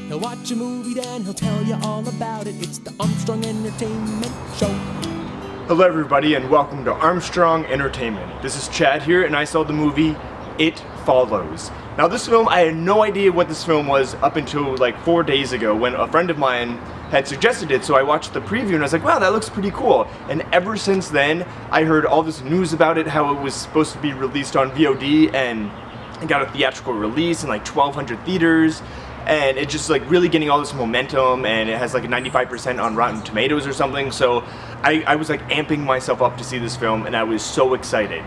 He'll watch a movie, then he'll tell you all about it. It's the Armstrong Entertainment Show. Hello everybody and welcome to Armstrong Entertainment. This is Chad here and I saw the movie It Follows. Now this film, I had no idea what this film was up until like 4 days ago when a friend of mine had suggested it, so I watched the preview and I was like, wow, that looks pretty cool. And ever since then, I heard all this news about it, how it was supposed to be released on VOD and it got a theatrical release in like 1,200 theaters. And it's just like really getting all this momentum, and it has like a 95% on Rotten Tomatoes or something. So I was like amping myself up to see this film, and I was so excited.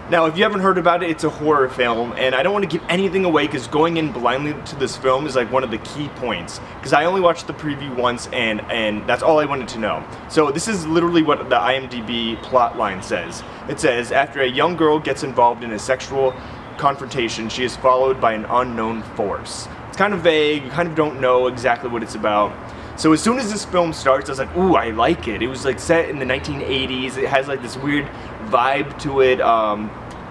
Now, if you haven't heard about it, it's a horror film, and I don't want to give anything away because going in blindly to this film is like one of the key points. Because I only watched the preview once, and that's all I wanted to know. So this is literally what the IMDb plot line says. It says, after a young girl gets involved in a sexual confrontation, she is followed by an unknown force. It's kind of vague, you kind of don't know exactly what it's about. So as soon as this film starts, I was like, ooh, I like it. It was like set in the 1980s. It has like this weird vibe to it.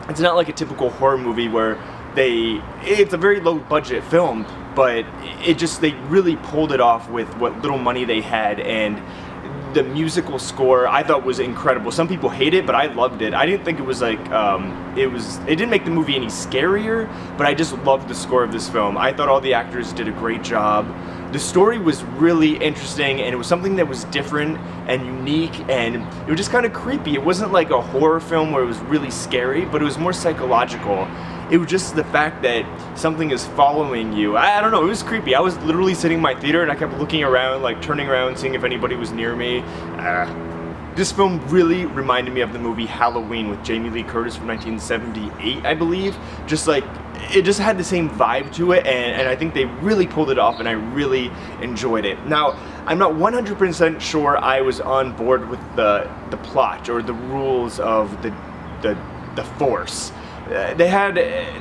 It's not like a typical horror movie where it's a very low budget film, but they really pulled it off with what little money they had, and the musical score I thought was incredible. Some people hate it, but I loved it. I didn't think it was like, it didn't make the movie any scarier, but I just loved the score of this film. I thought all the actors did a great job. The story was really interesting, and it was something that was different and unique, and it was just kind of creepy. It wasn't like a horror film where it was really scary, but it was more psychological. It was just the fact that something is following you. I don't know, it was creepy. I was literally sitting in my theater and I kept looking around, like turning around, seeing if anybody was near me. This film really reminded me of the movie Halloween with Jamie Lee Curtis from 1978, I believe. It just had the same vibe to it, and I think they really pulled it off, and I really enjoyed it. Now, I'm not 100% sure I was on board with the plot or the rules of the Force. They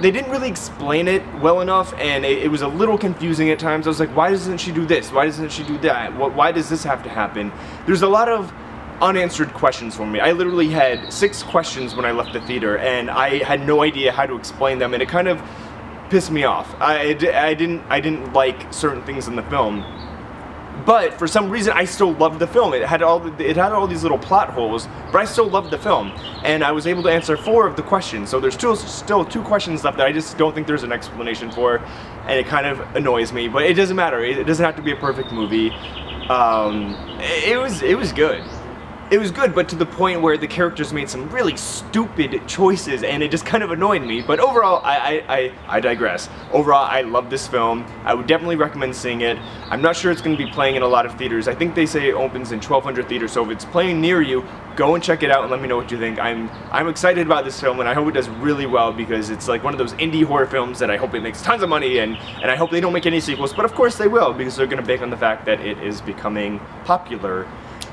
didn't really explain it well enough, and it was a little confusing at times. I was like, why doesn't she do this? Why doesn't she do that? Why does this have to happen? There's a lot of unanswered questions for me. I literally had 6 questions when I left the theater, and I had no idea how to explain them, and it kind of pissed me off. I didn't like certain things in the film. But for some reason, I still loved the film. It had all these little plot holes, but I still loved the film, and I was able to answer 4 of the questions. So there's still 2 questions left that I just don't think there's an explanation for, and it kind of annoys me. But it doesn't matter. It doesn't have to be a perfect movie. It was good. It was good, but to the point where the characters made some really stupid choices, and it just kind of annoyed me. But overall, I digress. Overall, I love this film. I would definitely recommend seeing it. I'm not sure it's going to be playing in a lot of theaters. I think they say it opens in 1,200 theaters, so if it's playing near you, go and check it out and let me know what you think. I'm excited about this film, and I hope it does really well, because it's like one of those indie horror films that I hope it makes tons of money, and I hope they don't make any sequels, but of course they will, because they're going to bank on the fact that it is becoming popular.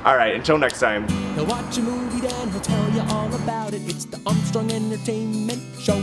Alright, until next time. He'll watch a movie, then he'll tell you all about it. It's the Armstrong Entertainment Show.